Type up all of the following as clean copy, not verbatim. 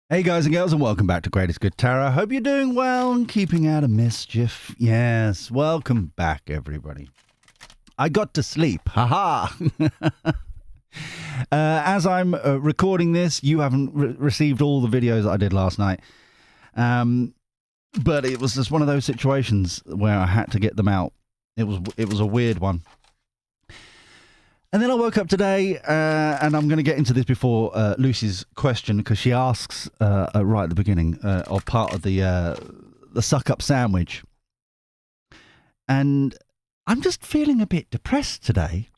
Hey guys and girls, and welcome back to Greatest Good Tarot. Hope you're doing well and keeping out of mischief. Yes, welcome back everybody. I got to sleep, haha. As I'm recording this, you haven't received all the videos I did last night. But it was just one of those situations where I had to get them out. It was a weird one. And then I woke up today, and I'm going to get into this before Lucy's question, because she asks right at the beginning, or part of the suck-up sandwich. And I'm just feeling a bit depressed today.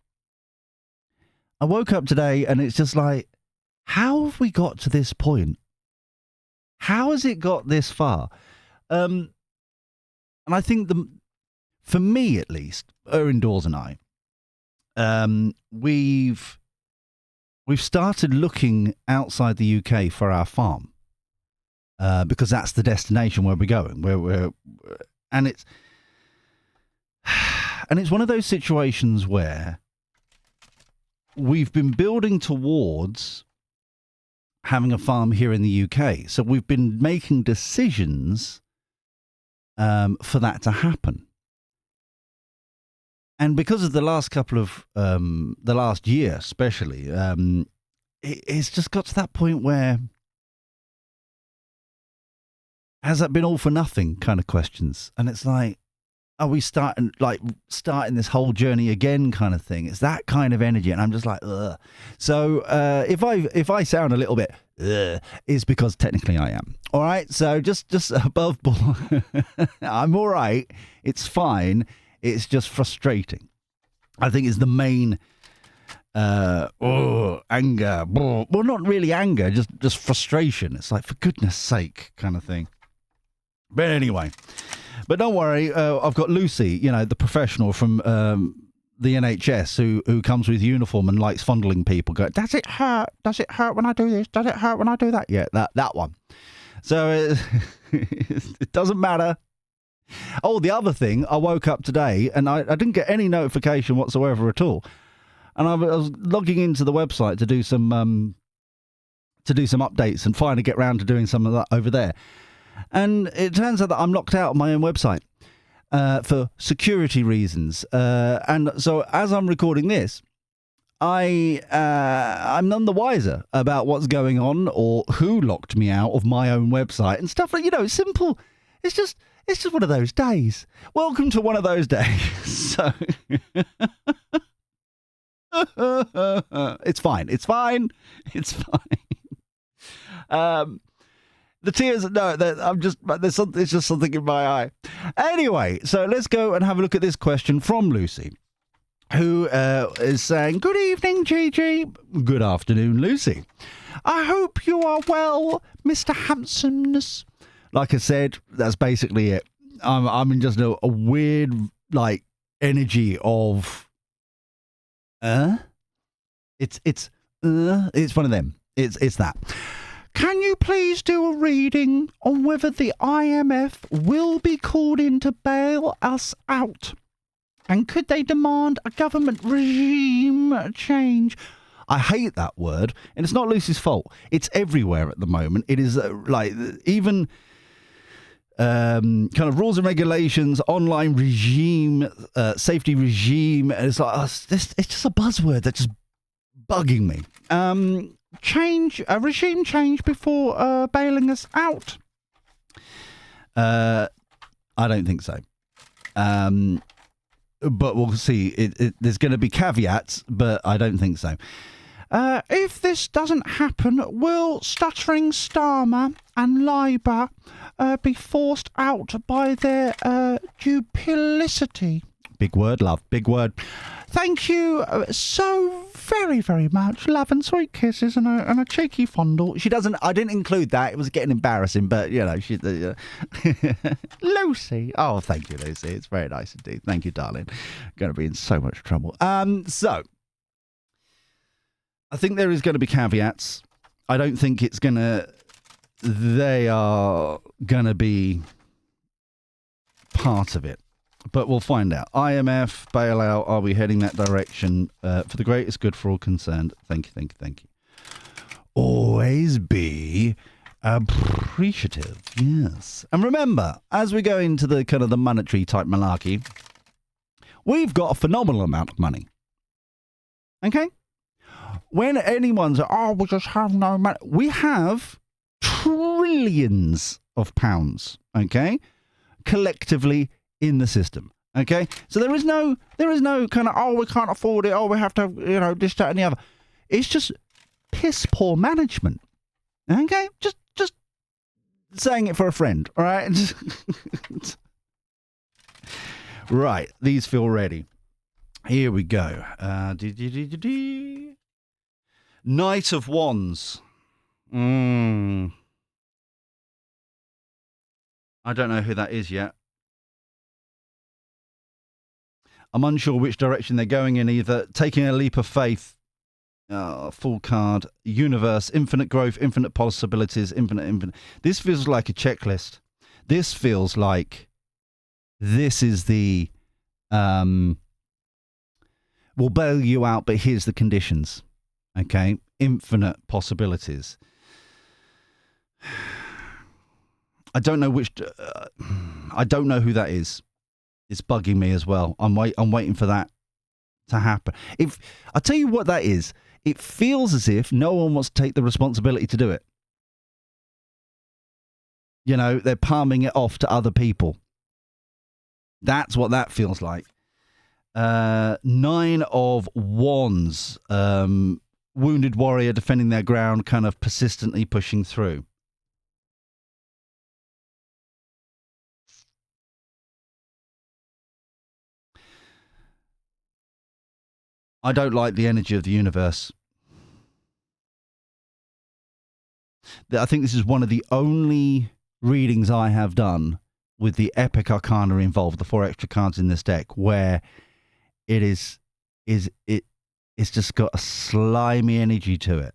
I woke up today, and it's just like, how have we got to this point? How has it got this far? And I think, for me at least, Erin Dawes and I, we've started looking outside the UK for our farm, because that's the destination where we're going. And it's one of those situations where we've been building towards having a farm here in the UK. So we've been making decisions for that to happen. And because of the last couple of, the last year especially, it's just got to that point where, has that been all for nothing kind of questions? And it's like, are we starting this whole journey again kind of thing? It's that kind of energy. And I'm just like, ugh. So if I sound a little bit, ugh, is because technically I am. All right. So just above board, I'm all right. It's fine. It's just frustrating. I think it's the main anger. Well, not really anger, just frustration. It's like, for goodness sake kind of thing. But anyway, but don't worry. I've got Lucy, the professional from the NHS who comes with uniform and likes fondling people. Go, does it hurt? Does it hurt when I do this? Does it hurt when I do that? Yeah, that one. So it doesn't matter. Oh, the other thing, I woke up today and I didn't get any notification whatsoever at all. And I was logging into the website to do some updates and finally get round to doing some of that over there. And it turns out that I'm locked out of my own website for security reasons. And so as I'm recording this, I'm none the wiser about what's going on or who locked me out of my own website and stuff like, simple. It's just one of those days. Welcome to one of those days. So it's fine. It's fine. It's fine. The tears, no, it's just something in my eye. Anyway, so let's go and have a look at this question from Lucy, who is saying, good evening, Gigi. Good afternoon, Lucy. I hope you are well, Mr. Handsomeness. Like I said, that's basically it. I'm in just a weird, energy of, it's one of them. It's that. Can you please do a reading on whether the IMF will be called in to bail us out? And could they demand a government regime change? I hate that word, and it's not Lucy's fault. It's everywhere at the moment. It is even kind of rules and regulations, online regime, safety regime. And it's like, it's just a buzzword that's just bugging me. Regime change before bailing us out. I don't think so. But we'll see. There's going to be caveats, but I don't think so. If this doesn't happen, will Stuttering Starmer and Labour be forced out by their duplicity? Big word, love. Big word. Thank you so very, very much. Love and sweet kisses and a cheeky fondle. She doesn't. I didn't include that. It was getting embarrassing, but she. Lucy. Oh, thank you, Lucy. It's very nice indeed. Thank you, darling. Going to be in so much trouble. So I think there is going to be caveats. I don't think it's going to. They are going to be part of it. But we'll find out. IMF, bailout, are we heading that direction for the greatest good for all concerned? Thank you, thank you, thank you. Always be Appreciative, yes. And remember, as we go into the kind of the monetary type malarkey, we've got a phenomenal amount of money. Okay? When anyone's, oh, we just have no money, we have trillions of pounds, okay, collectively in the system. Okay, so there is no kind of, oh, we can't afford it, oh, we have to, this, that, and the other. It's just piss poor management. Okay, just saying it for a friend. All right, right. These feel ready. Here we go. Knight of Wands. I don't know who that is yet. I'm unsure which direction they're going in, either taking a leap of faith, full card, universe, infinite growth, infinite possibilities, infinite. This feels like a checklist. This feels like this is the, we'll bail you out, but here's the conditions. Okay? Infinite possibilities. I don't know I don't know who that is. It's bugging me as well. I'm waiting for that to happen. If I tell you what that is, it feels as if no one wants to take the responsibility to do it. They're palming it off to other people. That's what that feels like. 9 of Wands. Wounded warrior defending their ground, kind of persistently pushing through. I don't like the energy of the universe. I think this is one of the only readings I have done with the epic arcana involved, the 4 extra cards in this deck, where it's just got a slimy energy to it.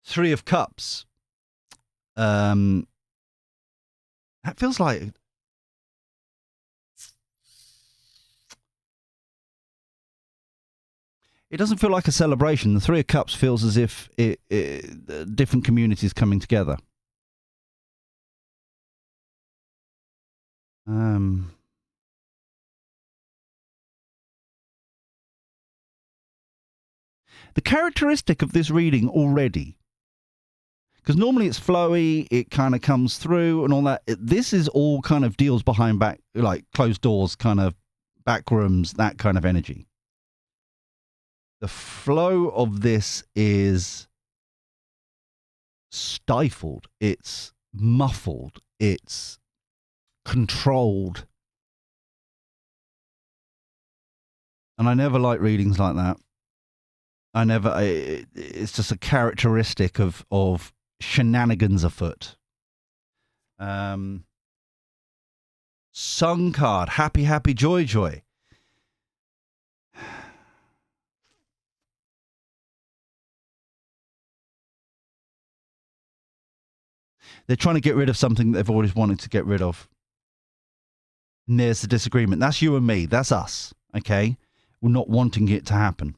3 of Cups. That feels like it doesn't feel like a celebration. The 3 of Cups feels as if different communities coming together. The characteristic of this reading already, because normally it's flowy, it kind of comes through and all that. This is all kind of deals behind back, like closed doors, kind of back rooms, that kind of energy. The flow of this is stifled. It's muffled. It's controlled. And I never like readings like that. It's just a characteristic of shenanigans afoot. Sun card, happy, happy, joy, joy. They're trying to get rid of something they've always wanted to get rid of. And there's the disagreement. That's you and me. That's us. Okay? We're not wanting it to happen.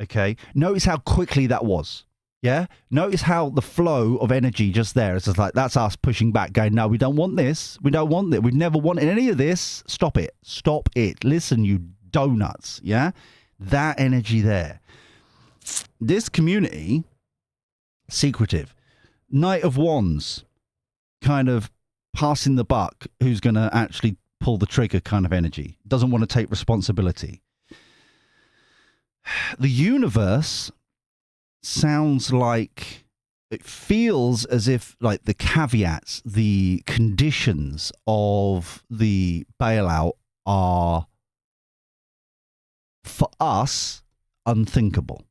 Okay? Notice how quickly that was. Yeah? Notice how the flow of energy just there. It's just like, that's us pushing back, going, no, we don't want this. We don't want it. We've never wanted any of this. Stop it. Stop it. Listen, you donuts. Yeah? That energy there. This community, secretive. Knight of Wands, kind of passing the buck, who's going to actually pull the trigger kind of energy. Doesn't want to take responsibility. The universe sounds like, it feels as if like the caveats, the conditions of the bailout are, for us, unthinkable.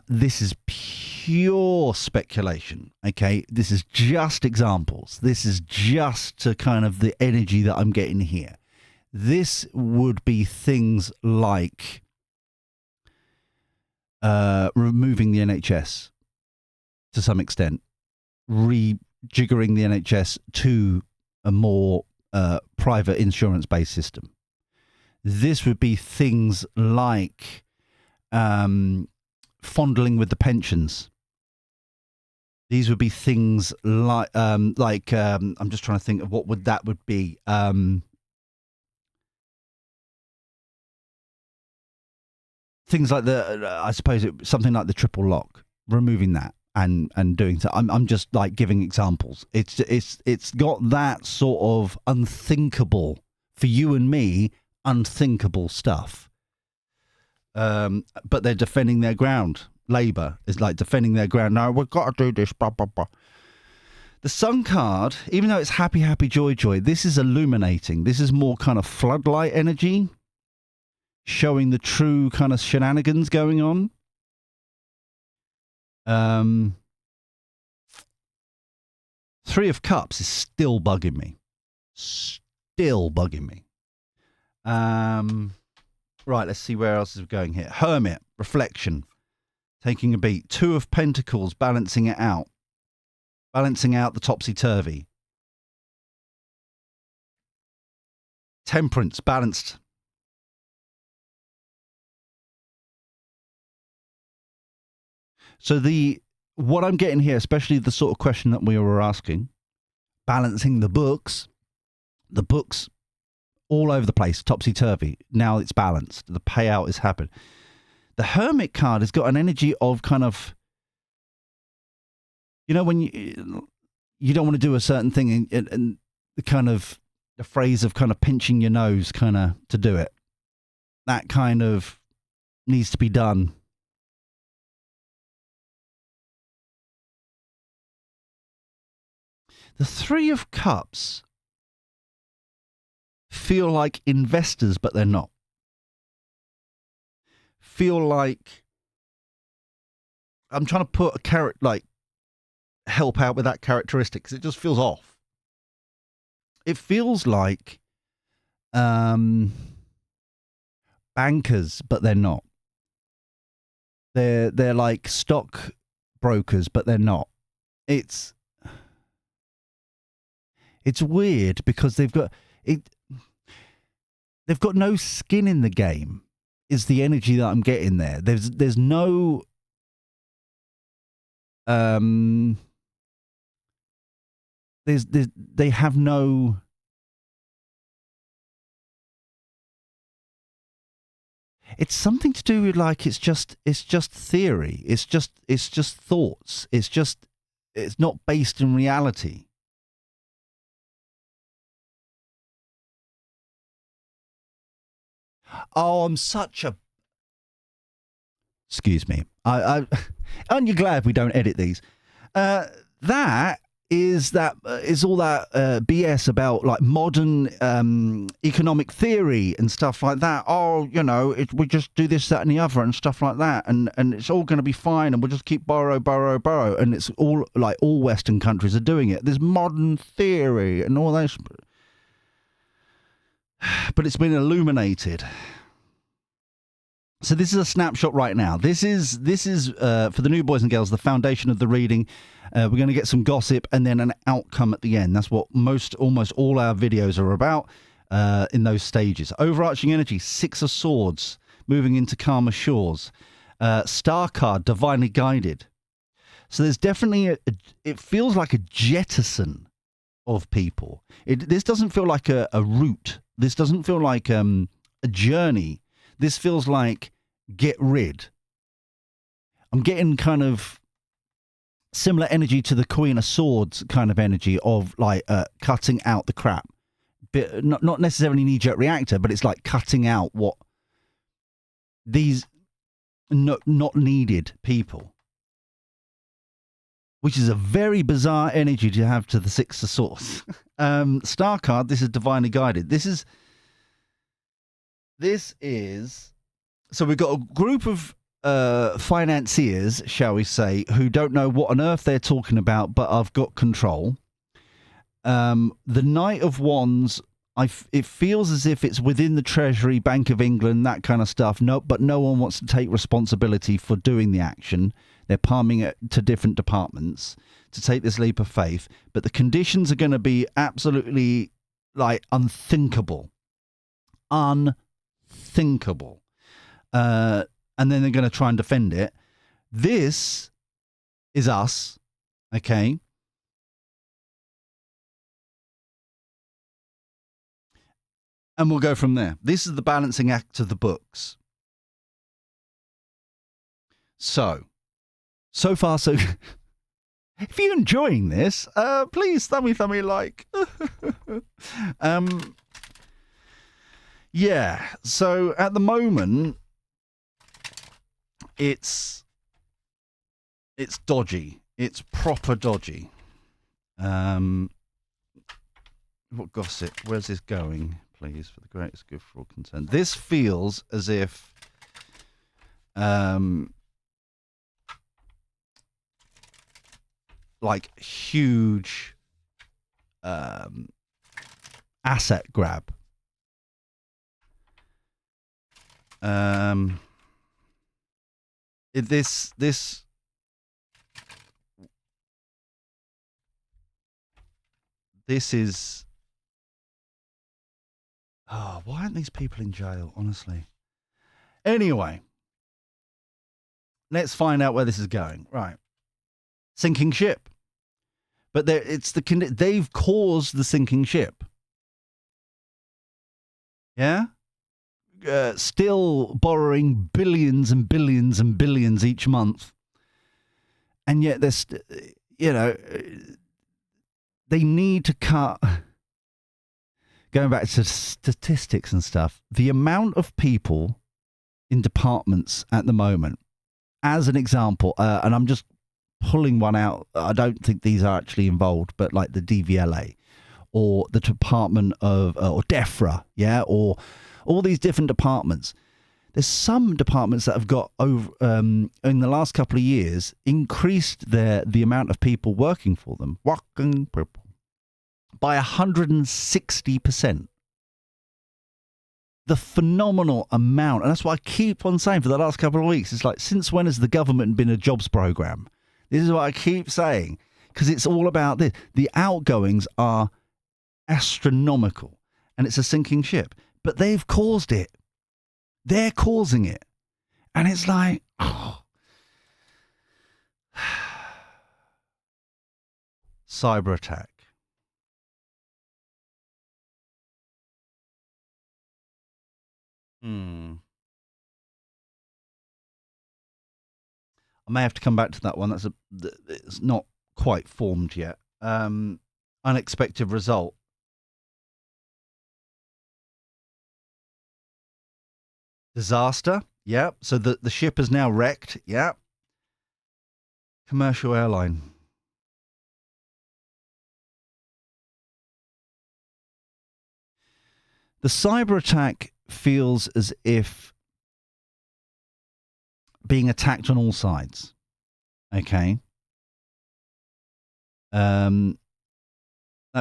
This is pure speculation, okay? This is just examples. This is just to kind of the energy that I'm getting here. This would be things like removing the NHS to some extent, rejiggering the NHS to a more private insurance-based system. This would be things like fondling with the pensions. These would be things like I'm just trying to think of what that would be. Things like I suppose something like the triple lock, removing that and doing so. I'm just like giving examples. It's got that sort of unthinkable for you and me, unthinkable stuff. But they're defending their ground. Labour is like defending their ground. No, we've got to do this. Blah, blah, blah. The Sun card, even though it's happy, happy, joy, joy, this is illuminating. This is more kind of floodlight energy, showing the true kind of shenanigans going on. Three of Cups is still bugging me. Right, let's see where else is going here. Hermit, reflection, taking a beat. Two of Pentacles, balancing it out. Balancing out the topsy-turvy. Temperance, balanced. So what I'm getting here, especially the sort of question that we were asking, balancing the books all over the place, topsy-turvy. Now it's balanced. The payout is happened. The Hermit card has got an energy of kind of, you know, when you don't want to do a certain thing and the kind of the phrase of kind of pinching your nose kind of to do it. That kind of needs to be done. The Three of Cups feel like investors, but they're not. Feel like I'm trying to put help out with that characteristic because it just feels off. It feels like bankers, but they're not. They're like stock brokers, but they're not. It's weird because they've got no skin in the game. Is the energy that I'm getting there? There's no they have no. It's something to do with like it's just theory. It's just thoughts. It's not based in reality. Oh, I'm such a. Excuse me. Aren't you glad we don't edit these? That is all that BS about like modern economic theory and stuff like that. Oh, you know, we just do this, that, and the other, and stuff like that, and it's all going to be fine, and we'll just keep borrow, and it's all like all Western countries are doing it. There's modern theory and all that, but it's been illuminated. So this is a snapshot right now. This is for the new boys and girls, the foundation of the reading. We're going to get some gossip and then an outcome at the end. That's what almost all our videos are about in those stages. Overarching energy, Six of Swords, moving into calmer shores. Star card, divinely guided. So there's definitely it feels like a jettison of people. This doesn't feel like a route. This doesn't feel like a journey. This feels like get rid. I'm getting kind of similar energy to the Queen of Swords kind of energy of like cutting out the crap. But not necessarily knee-jerk reactor, but it's like cutting out what these not needed people. Which is a very bizarre energy to have to the Six of Swords. Star card, this is divinely guided. This is so we've got a group of financiers, shall we say, who don't know what on earth they're talking about, but I've got control. The Knight of Wands, it feels as if it's within the Treasury, Bank of England, that kind of stuff. But no one wants to take responsibility for doing the action. They're palming it to different departments to take this leap of faith. But the conditions are going to be absolutely like unthinkable. Unthinkable. And then they're going to try and defend it. This is us, okay? And we'll go from there. This is the balancing act of the books. So far, so if you're enjoying this, please thummy like. Yeah. So at the moment, it's dodgy. It's proper dodgy. What gossip? Where's this going? Please, for the greatest good for all concerned. This feels as if like huge asset grab. This is. Oh, why aren't these people in jail, honestly? Anyway, let's find out where this is going. Right. Sinking ship. But they've caused the sinking ship. Yeah? Still borrowing billions and billions and billions each month. And yet there's, they need to cut... Going back to statistics and stuff, the amount of people in departments at the moment, as an example, and I'm just pulling one out, I don't think these are actually involved, but like the DVLA or the Department of, or DEFRA, yeah, or all these different departments. There's some departments that have got, over in the last couple of years, increased the amount of people working for them. Working people. By 160%. The phenomenal amount. And that's what I keep on saying for the last couple of weeks. It's like, since when has the government been a jobs program? This is what I keep saying. Because it's all about this. The outgoings are astronomical. And it's a sinking ship. But they've caused it. They're causing it. And it's like, oh. Cyber attack. I may have to come back to that one. It's not quite formed yet. Unexpected result. Disaster. Yep. So the ship is now wrecked. Yep. Commercial airline. The cyber attack feels as if being attacked on all sides. Okay. That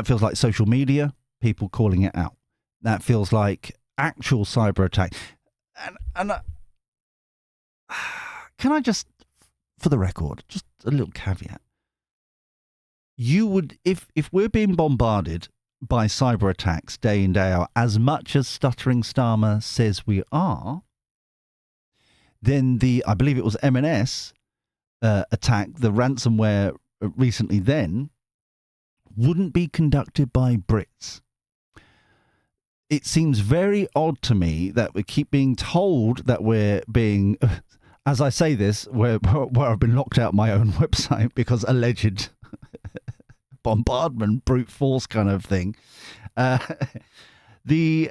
feels like social media, people calling it out. That feels like actual cyber attack. And can I just, for the record, just a little caveat. You would, if we're being bombarded by cyber attacks day in, day out, as much as Stuttering Starmer says we are, then I believe it was M&S attack, the ransomware recently then, wouldn't be conducted by Brits. It seems very odd to me that we keep being told that we're being, as I say this, where I've been locked out my own website because alleged bombardment, brute force kind of thing. You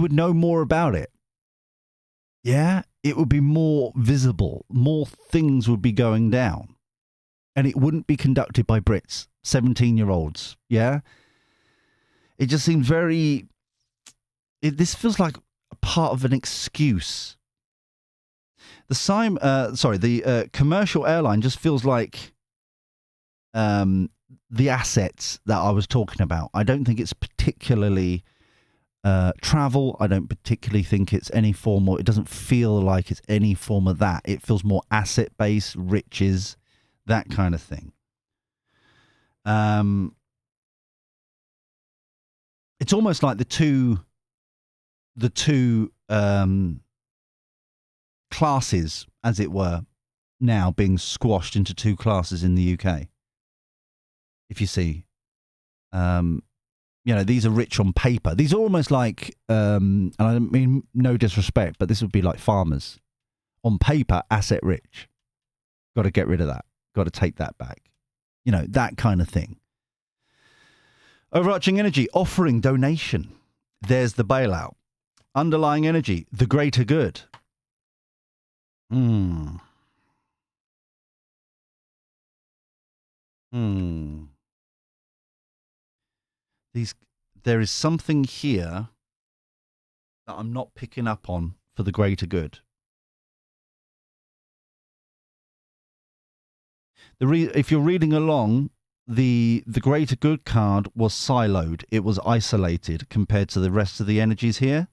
would know more about it. Yeah, it would be more visible. More things would be going down. And it wouldn't be conducted by Brits, 17-year-olds. Yeah? It just seems very... this feels like a part of an excuse. The commercial airline just feels like the assets that I was talking about. I don't think it's particularly travel. I don't particularly think it's any form, or it doesn't feel like it's any form of that. It feels more asset-based, riches, that kind of thing. it's almost like the two classes, as it were, now being squashed into two classes in the UK. If you see, these are rich on paper. These are almost like, and I don't mean no disrespect, but this would be like farmers. On paper, asset rich. Got to get rid of that. Got to take that back. That kind of thing. Overarching Energy, offering donation. There's the bailout. Underlying Energy, the greater good. There is something here that I'm not picking up on for the greater good. If you're reading along, the greater good card was siloed. It was isolated compared to the rest of the energies here.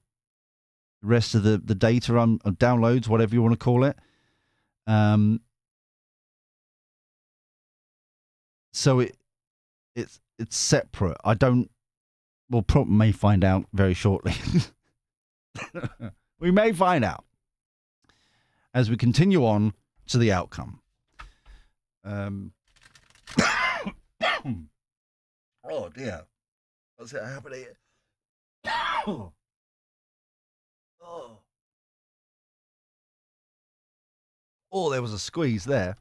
The rest of the data downloads, whatever you want to call it. So it's separate. We'll probably may find out very shortly. We may find out as we continue on to the outcome. Oh dear, what's it happening? Oh. Oh, there was a squeeze there.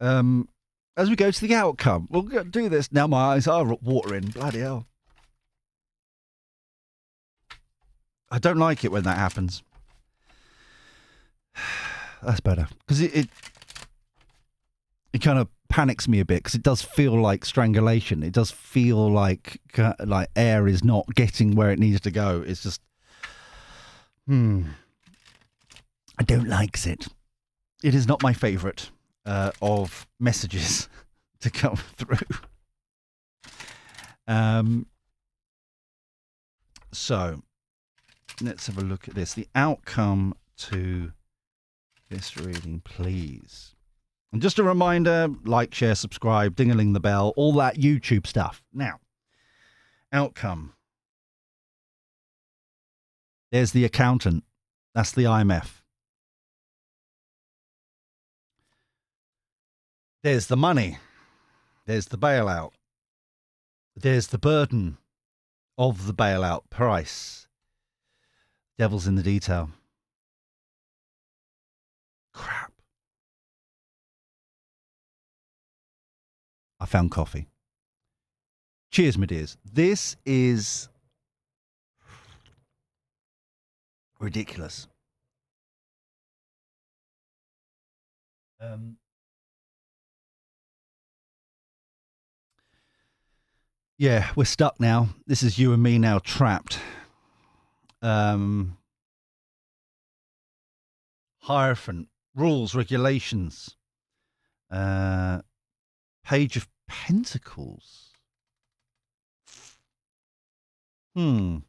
As we go to the outcome, we'll do this now. My eyes are watering. Bloody hell! I don't like it when that happens. That's better because it kind of panics me a bit because it does feel like strangulation. It does feel like air is not getting where it needs to go. It's just, I don't like it. It is not my favourite of messages to come through. So let's have a look at this. The outcome to this reading, please. And just a reminder, like, share, subscribe, ding-a-ling the bell, all that YouTube stuff. Now, outcome. There's the accountant. That's the IMF. There's the money. There's the bailout. There's the burden of the bailout price. Devil's in the detail. Crap. I found coffee. Cheers, my dears. This is ridiculous. Yeah, we're stuck now. This is you and me now trapped. Hierophant, rules, regulations. Page of Pentacles. I'll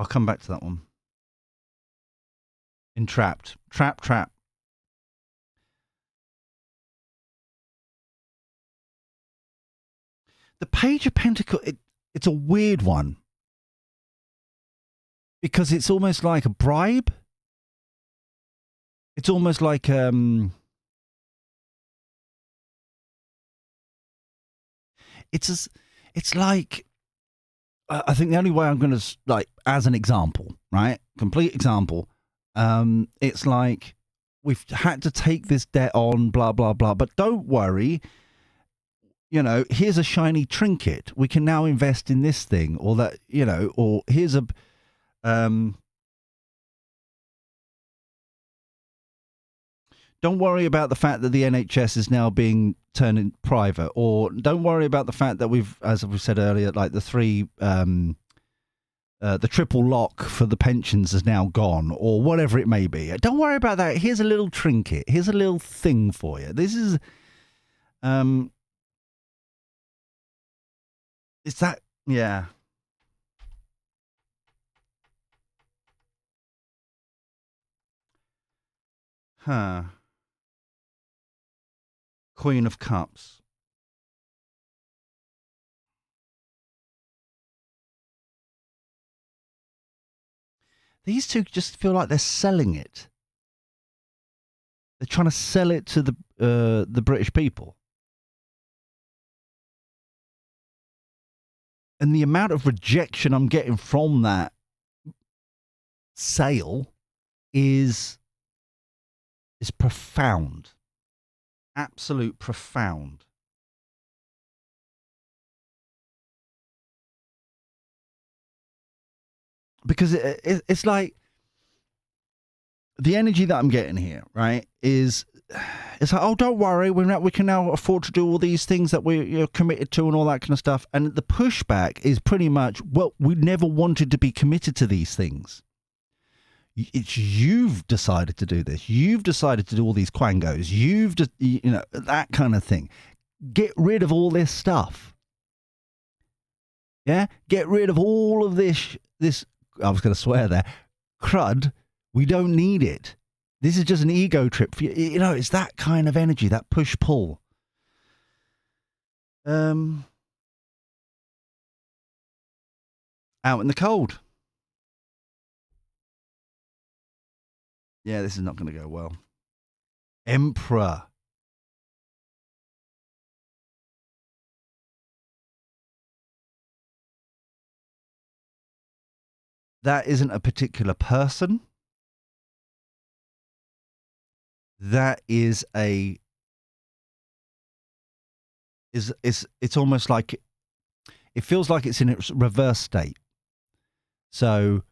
come back to that one. Entrapped. Trap. The Page of Pentacles, it's a weird one. Because it's almost like a bribe. It's almost like it's like I think the only way I'm going to, like, as an example, right? Complete example. It's like we've had to take this debt on, blah, blah, blah. But don't worry. Here's a shiny trinket. We can now invest in this thing or that, or here's a, don't worry about the fact that the NHS is now being turned private, or don't worry about the fact that we've, as we said earlier, like the triple lock for the pensions is now gone, or whatever it may be. Don't worry about that. Here's a little trinket. Here's a little thing for you. This is, is that, yeah. Huh. Queen of Cups. These two just feel like they're selling it. They're trying to sell it to the British people. And the amount of rejection I'm getting from that sale is profound. Absolute profound. Because it's like the energy that I'm getting here, right, is it's like, oh, don't worry, we can now afford to do all these things that we're committed to and all that kind of stuff. And the pushback is pretty much, well, we never wanted to be committed to these things. It's you've decided to do this. You've decided to do all these quangos. That kind of thing. Get rid of all this stuff. Yeah? Get rid of all of this, I was going to swear there, crud. We don't need it. This is just an ego trip for you. It's that kind of energy, that push-pull. Out in the cold. Yeah, this is not going to go well. Emperor. That isn't a particular person. That is it's almost like it feels like it's in its reverse state. So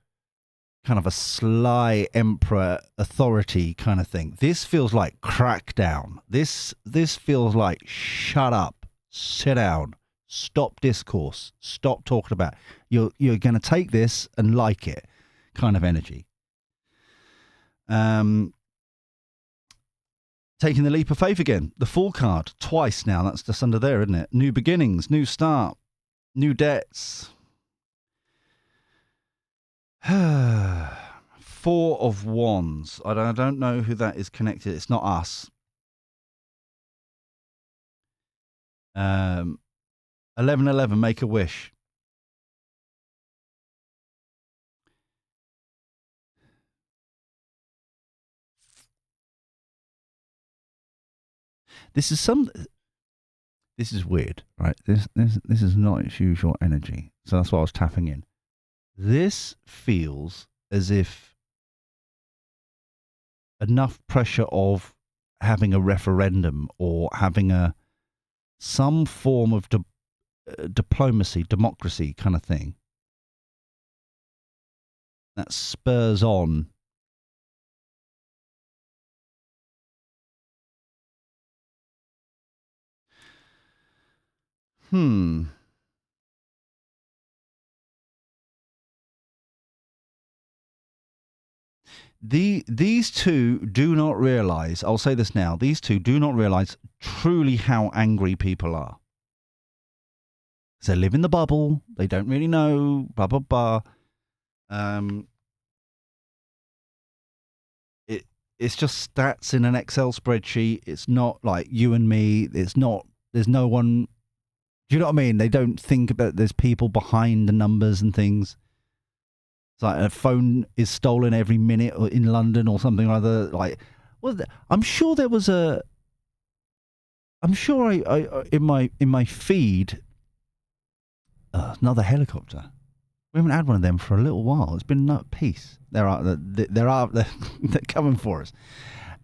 kind of a sly emperor authority kind of thing. This feels like crackdown. This feels like shut up, sit down, stop discourse, stop talking about it. You're going to take this and like it kind of energy. Taking the leap of faith again. The Fool card twice now. That's just under there, isn't it? New beginnings, new start, new debts. 4 of Wands. I don't know who that is connected. It's not us. 1111, make a wish. This is weird, right? This is not its usual energy. So that's why I was tapping in. This feels as if enough pressure of having a referendum or having some form of diplomacy, democracy kind of thing that spurs on These two do not realize, I'll say this now, these two do not realize truly how angry people are. They live in the bubble, they don't really know, blah, blah, blah. It's just stats in an Excel spreadsheet. It's not like you and me. There's no one, do you know what I mean? They don't think about there's people behind the numbers and things. It's like a phone is stolen every minute in London or something or other. Like, well, I'm sure there was a. I'm sure I in my feed. Another helicopter. We haven't had one of them for a little while. It's been at peace. They're coming for us.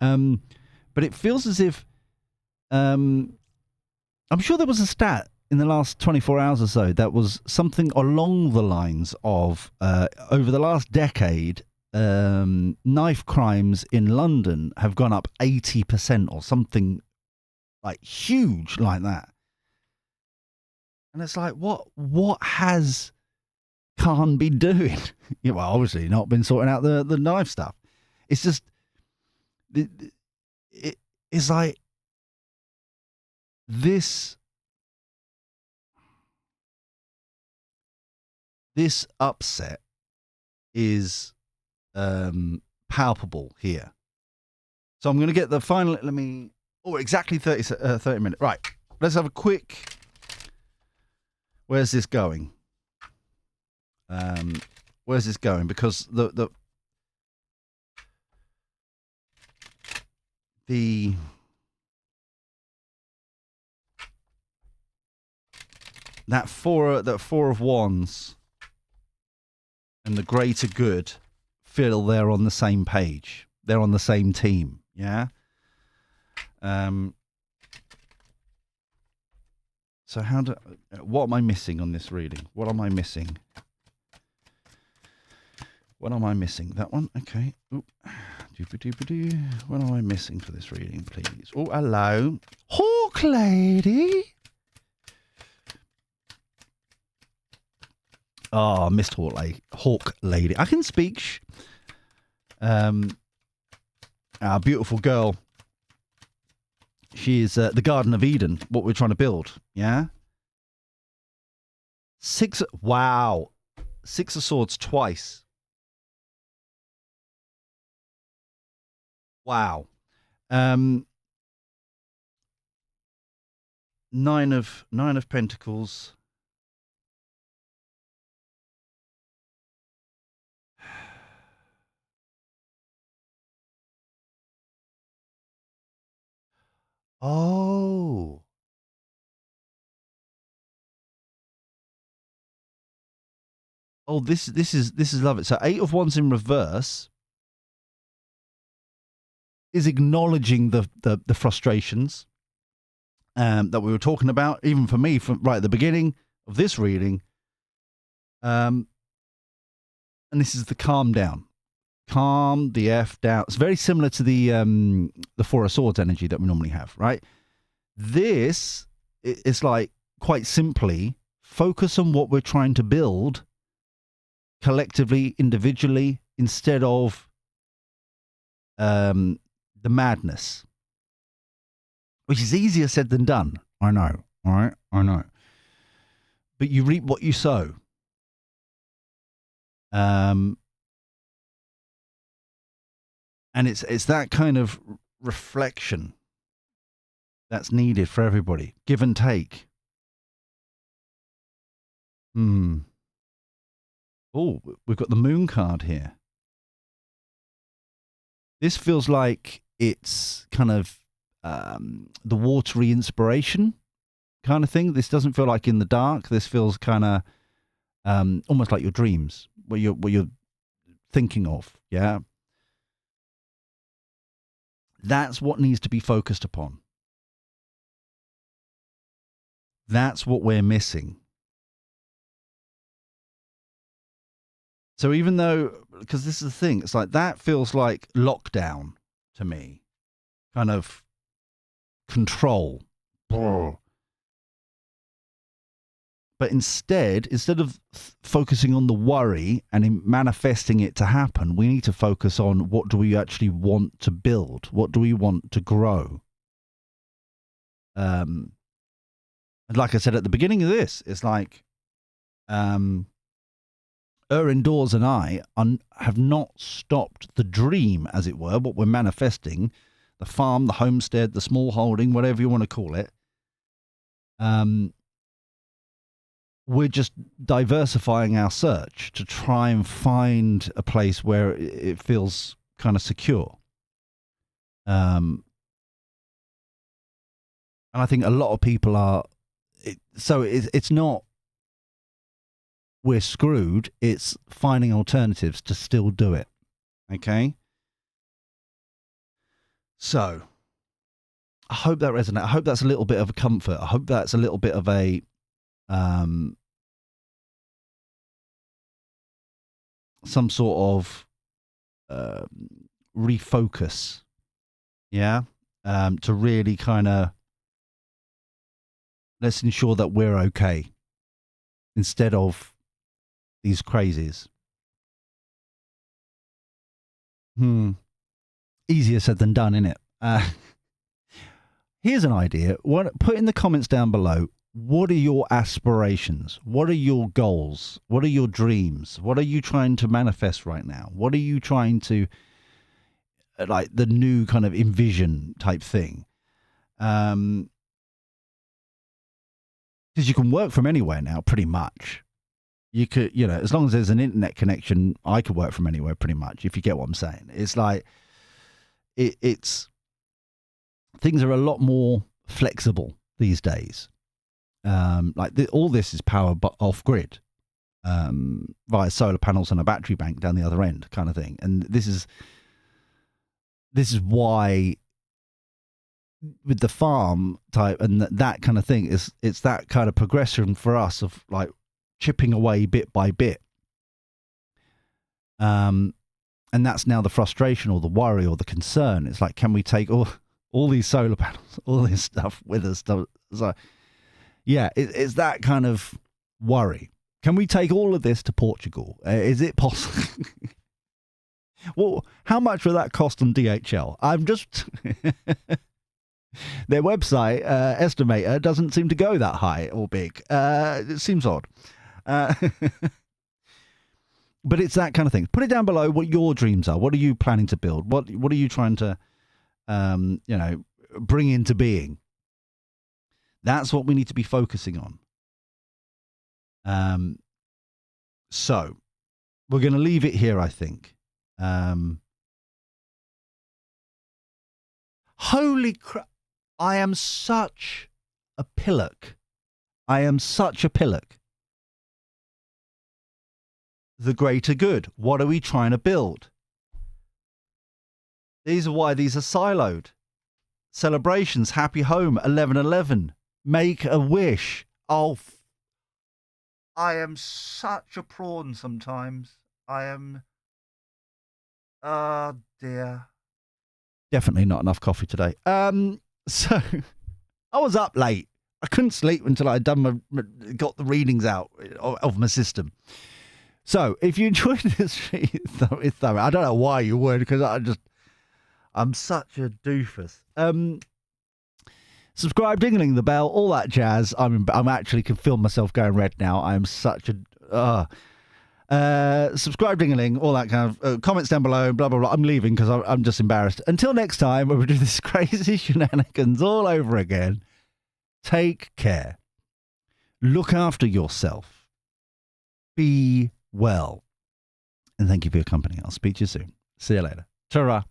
But it feels as if. I'm sure there was a stat in the last 24 hours or so that was something along the lines of over the last decade, knife crimes in London have gone up 80% or something like huge like that. And it's like, what has Khan been doing? Well, obviously not been sorting out the knife stuff. It's just, it's like this upset is palpable here. So I'm going to get the final. Let me. Oh, exactly 30 minutes. Right. Let's have a quick... Where's this going? Where's this going? Because the that four of wands and the greater good feel they're on the same page. They're on the same team. Yeah. So what am I missing on this reading? What am I missing? What am I missing? That one? Okay. Oop. What am I missing for this reading, please? Oh, hello. Hawk Lady. Oh, missed Hawk Lady. I can speak. Our beautiful girl. She is the Garden of Eden, what we're trying to build. Yeah? Wow. 6 of Swords twice. Wow. 9 of Pentacles. Oh. Oh, this is love it. So 8 of Wands in reverse is acknowledging the frustrations that we were talking about, even for me, from right at the beginning of this reading. And this is the calm down. Calm the F down. It's very similar to the 4 of Swords energy that we normally have, right? This is like, quite simply, focus on what we're trying to build collectively, individually, instead of the madness, which is easier said than done. I know, all right? I know. But you reap what you sow. And it's that kind of reflection that's needed for everybody. Give and take. Oh, we've got the Moon card here. This feels like it's kind of the watery inspiration kind of thing. This doesn't feel like in the dark. This feels kind of almost like your dreams, what you're thinking of. Yeah, that's what needs to be focused upon. That's what we're missing. So even though, because this is the thing, it's like that feels like lockdown to me, kind of control. But instead of focusing on the worry and in manifesting it to happen, we need to focus on what do we actually want to build? What do we want to grow? And like I said at the beginning of this, it's like Indoors and I have not stopped the dream, as it were, what we're manifesting, the farm, the homestead, the small holding, whatever you want to call it. We're just diversifying our search to try and find a place where it feels kind of secure. And I think a lot of people are. So it's not we're screwed. It's finding alternatives to still do it. Okay. So I hope that resonates. I hope that's a little bit of a comfort. I hope that's a little bit of a some sort of refocus. Yeah. To really kind of let's ensure that we're okay instead of these crazies. Easier said than done, innit? Here's an idea. Put in the comments down below, what are your aspirations? What are your goals? What are your dreams? What are you trying to manifest right now? What are you trying to, like the new kind of envision type thing? Because you can work from anywhere now, pretty much. You could, as long as there's an internet connection, I could work from anywhere, pretty much. If you get what I'm saying, it's like it's things are a lot more flexible these days. All this is powered off grid via solar panels and a battery bank down the other end, kind of thing. And this is why, with the farm type and that kind of thing, it's that kind of progression for us of like chipping away bit by bit. And that's now the frustration or the worry or the concern. It's like, can we take all these solar panels, all this stuff with us? So, yeah, it's that kind of worry. Can we take all of this to Portugal? Is it possible? Well, how much will that cost on DHL? I'm just... Their website estimator doesn't seem to go that high or big. It seems odd. But it's that kind of thing. Put it down below what your dreams are. What are you planning to build? What are you trying to, bring into being? That's what we need to be focusing on. So we're going to leave it here, I think. Holy crap. I am such a pillock. The greater good. What are we trying to build? These are siloed. Celebrations, happy home, 11/11. Make a wish. Oh, I am such a prawn sometimes. I am... Oh, dear. Definitely not enough coffee today. So, I was up late. I couldn't sleep until I'd done got the readings out of my system. So, if you enjoyed this, I don't know why you would, because I'm such a doofus. Subscribe, dingling the bell, all that jazz. I'm actually can feel myself going red now. I'm such a subscribe, dingling, all that kind of comments down below. Blah blah blah. I'm leaving because I'm just embarrassed. Until next time, when we do this crazy shenanigans all over again. Take care. Look after yourself. Be well. And thank you for your company. I'll speak to you soon. See you later. Ta-ra.